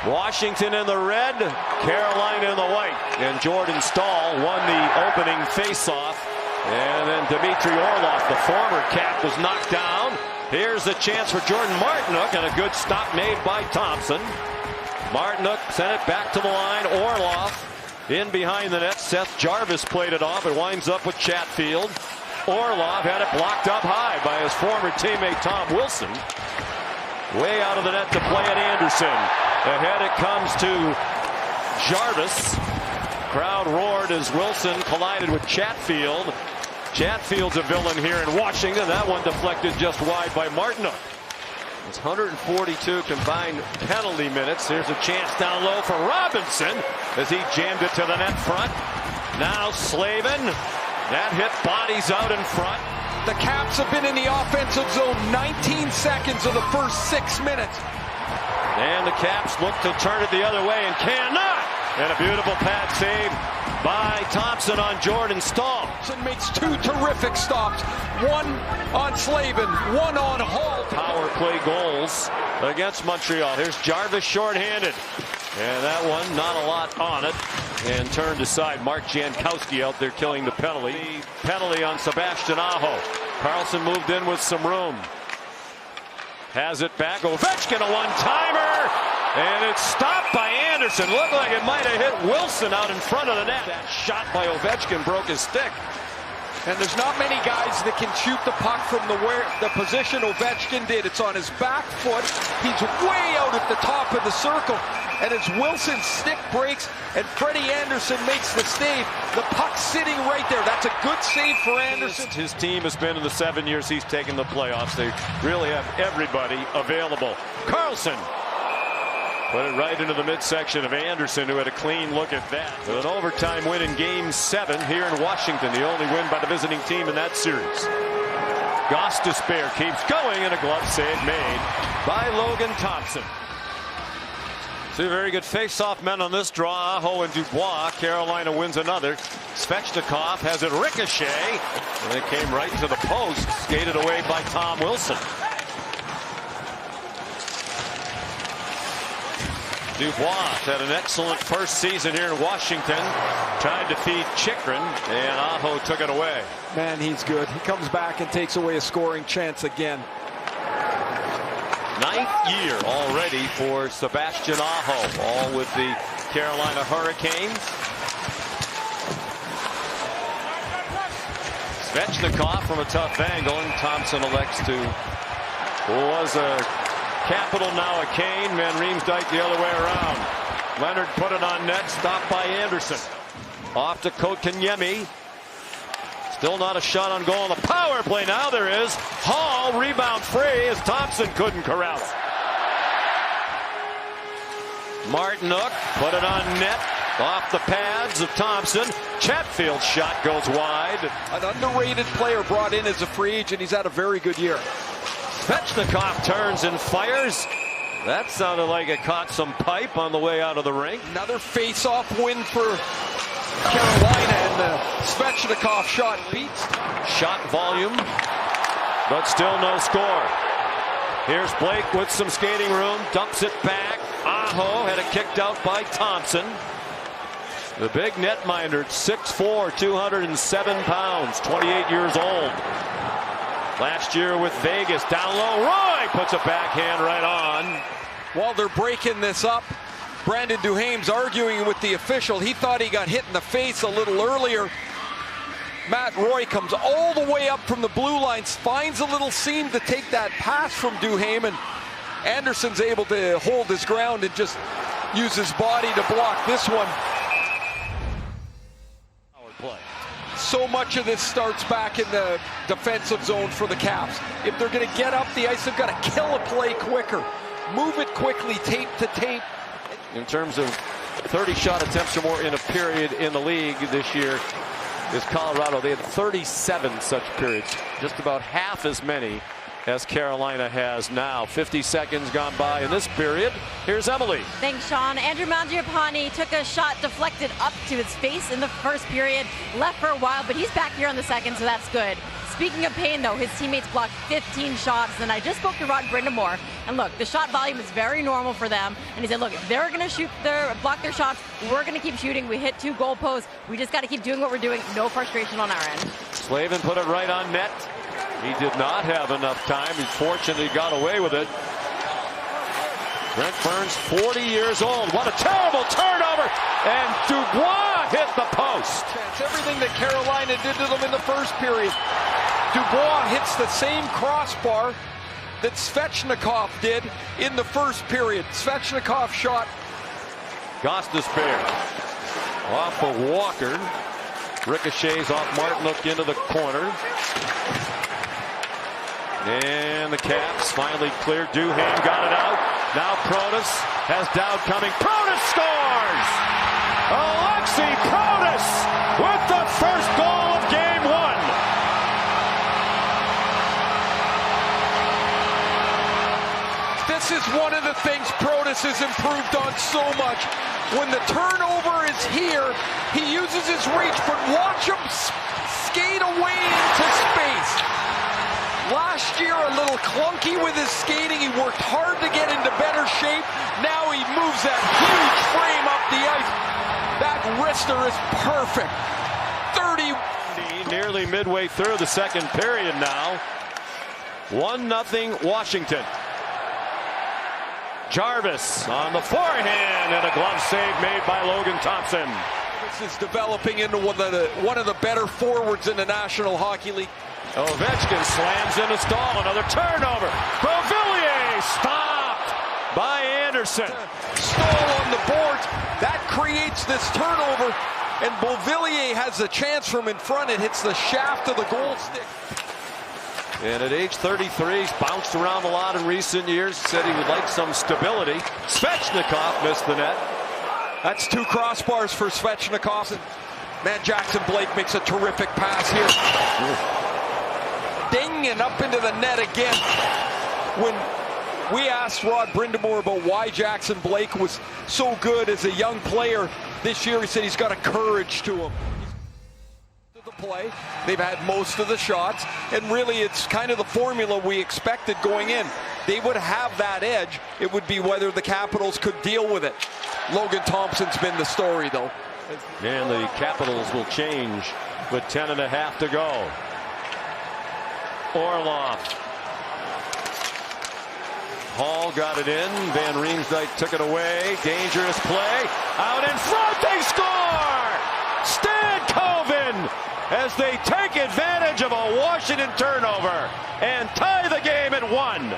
Washington in the red, Carolina in the white. And Jordan Staal won the opening faceoff. And then Dmitry Orlov, the former Cap, was knocked down. Here's a chance for Jordan Martinook, and a good stop made by Thompson. Martinook sent it back to the line. Orlov in behind the net. Seth Jarvis played it off. It winds up with Chatfield. Orlov had it blocked up high by his former teammate Tom Wilson. Way out of the net to play it Anderson. Ahead it comes to Jarvis. Crowd roared as Wilson collided with Chatfield. Chatfield's a villain here in Washington. That one deflected just wide by Martinook. It's 142 combined penalty minutes. Here's a chance down low for Robinson as he jammed it to the net front. Now Slavin. That hit bodies out in front. The Caps have been in the offensive zone 19 seconds of the first 6 minutes. And the Caps look to turn it the other way and cannot. And a beautiful pad save by Thompson on Jordan Staal. Thompson makes 2 terrific stops. One on Slavin, one on Hall. Power play goals against Montreal. Here's Jarvis shorthanded. And that one, not a lot on it. And turned aside. Mark Jankowski out there killing the penalty. Penalty on Sebastian Aho. Carlson moved in with some room. Has it back. Ovechkin, a one-timer. And it's stopped by Anderson. Looked like it might have hit Wilson out in front of the net. That shot by Ovechkin broke his stick. And there's not many guys that can shoot the puck from the position Ovechkin did. It's on his back foot. He's way out at the top of the circle. And as Wilson's stick breaks and Freddie Anderson makes the save, the puck's sitting right there. That's a good save for Anderson. His team has been in the 7 years he's taken the playoffs. They really have everybody available. Carlson put it right into the midsection of Anderson, who had a clean look at that. With an overtime win in Game 7 here in Washington, the only win by the visiting team in that series. Gostisbehere keeps going, and a glove save made by Logan Thompson. Two very good face-off men on this draw, Aho and Dubois. Carolina wins another. Svechnikov has it ricochet, and it came right to the post, skated away by Tom Wilson. Dubois had an excellent first season here in Washington, trying to feed Chychrun, and Aho took it away. Man, he's good. He comes back and takes away a scoring chance again. 9th year already for Sebastian Aho, all with the Carolina Hurricanes. Svechnikov from a tough angle, and Thompson elects to, was a Capital, now a Kane. Van Riemsdyk the other way around. Leonard put it on net, stopped by Anderson. Off to Kotkaniemi. Still not a shot on goal on the power play. Now there is. Hall rebound free as Thompson couldn't corral it. Martinook put it on net. Off the pads of Thompson. Chatfield's shot goes wide. An underrated player brought in as a free agent. He's had a very good year. Svechnikov turns and fires. That sounded like it caught some pipe on the way out of the rink. Another face-off win for Carolina, and the Svechnikov shot beats. Shot volume, but still no score. Here's Blake with some skating room, dumps it back. Aho had it kicked out by Thompson. The big netminder, 6'4", 207 pounds, 28 years old. Last year with Vegas, down low, Roy puts a backhand right on. While they're breaking this up, Brandon Duhaime's arguing with the official. He thought he got hit in the face a little earlier. Matt Roy comes all the way up from the blue line, finds a little seam to take that pass from Duhaime, and Anderson's able to hold his ground and just use his body to block this one. Play. So much of this starts back in the defensive zone for the Caps. If they're going to get up the ice, they've got to kill a play quicker. Move it quickly, tape to tape. In terms of 30 shot attempts or more in a period in the league this year is Colorado. They had 37 such periods, just about half as many as Carolina has now. 50 seconds gone by in this period. Here's Emily. Thanks, Sean. Andrew Mangiapane took a shot deflected up to his face in the first period, left for a while, but he's back here on the second, so that's good. Speaking of pain, though, his teammates blocked 15 shots, and I just spoke to Rod Brindamore, and look, the shot volume is very normal for them, and he said, look, if they're going to block their shots, we're going to keep shooting. We hit 2 goal posts. We just got to keep doing what we're doing. No frustration on our end. Slavin put it right on net. He did not have enough time. He fortunately got away with it. Brent Burns, 40 years old. What a terrible turnover. And Dubois hit the post. Everything that Carolina did to them in the first period. Dubois hits the same crossbar that Svechnikov did in the first period. Svechnikov shot. Gostisbehere off of Walker. Ricochets off Martinook into the corner. And the Caps finally cleared. Duhaime got it out. Now Protas has Dowd coming. Protas scores! Alexi Protas with the first goal of game 1. This is one of the things Protas has improved on so much. When the turnover is here, he uses his reach, but watch him skate away into space. Last year, a little clunky with his skating. He worked hard to get into better shape. Now he moves that huge frame up the ice. That wrister is perfect. 30. Nearly midway through the second period now. 1-0 Washington. Jarvis on the forehand and a glove save made by Logan Thompson. This is developing into one of the better forwards in the National Hockey League. Ovechkin slams into Stahl. Another turnover. Beauvillier stopped by Anderson. Stahl on the board. That creates this turnover. And Beauvillier has a chance from in front. It hits the shaft of the goal stick. And at age 33, he's bounced around a lot in recent years. Said he would like some stability. Svechnikov missed the net. That's 2 crossbars for Svechnikov. Man, Jackson Blake makes a terrific pass here. Ding, and up into the net again. When we asked Rod Brindamore about why Jackson Blake was so good as a young player this year, he said he's got a courage to him. The play, they've had most of the shots, and really it's kind of the formula we expected going in. They would have that edge. It would be whether the Capitals could deal with it. Logan Thompson's been the story, though. And the Capitals will change with 10.5 to go. Orlov. Hall got it in. Van Riemsdyk took it away. Dangerous play. Out in front. They score! Stankoven as they take advantage of a Washington turnover and tie the game at 1.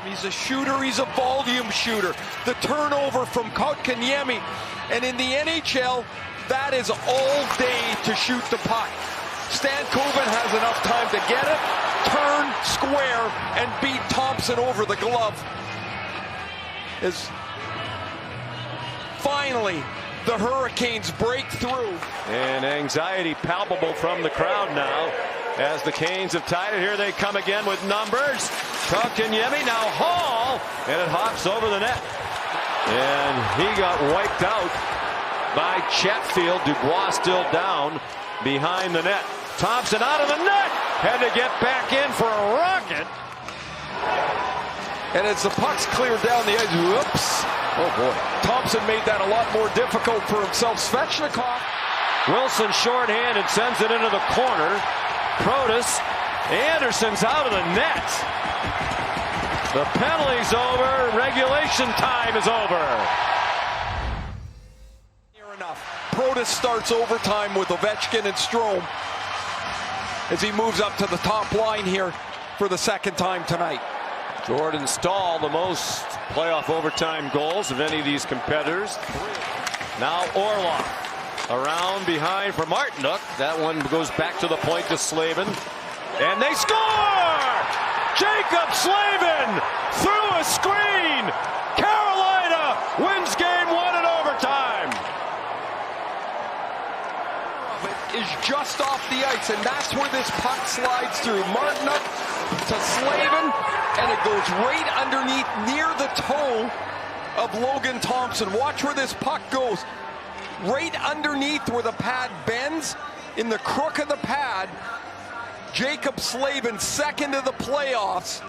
He's a shooter. He's a volume shooter. The turnover from Kotkaniemi. And in the NHL, that is all day to shoot the puck. Stankoven has enough time to get it, turn, square, and beat Thompson over the glove. As finally the Hurricanes break through. And anxiety palpable from the crowd now as the Canes have tied it. Here they come again with numbers. Kotkaniemi, now Hall, and it hops over the net. And he got wiped out by Chatfield. Dubois still down behind the net. Thompson out of the net. Had to get back in for a rocket. And as the puck's cleared down the edge, whoops. Oh boy. Thompson made that a lot more difficult for himself. Svechnikov. Wilson shorthanded, sends it into the corner. Protas. Anderson's out of the net. The penalty's over. Regulation time is over. Near enough. Protas starts overtime with Ovechkin and Strome as he moves up to the top line here for the second time tonight. Jordan Stahl, the most playoff overtime goals of any of these competitors. Now Orlov around behind for Martinook. That one goes back to the point to Slavin. And they score! Jaccob Slavin through a screen. Carolina wins game 1 in overtime. Is just off the ice, and that's where this puck slides through. Martinook to Slavin, and it goes right underneath near the toe of Logan Thompson. Watch where this puck goes. Right underneath where the pad bends, in the crook of the pad, Jaccob Slavin, second of the playoffs.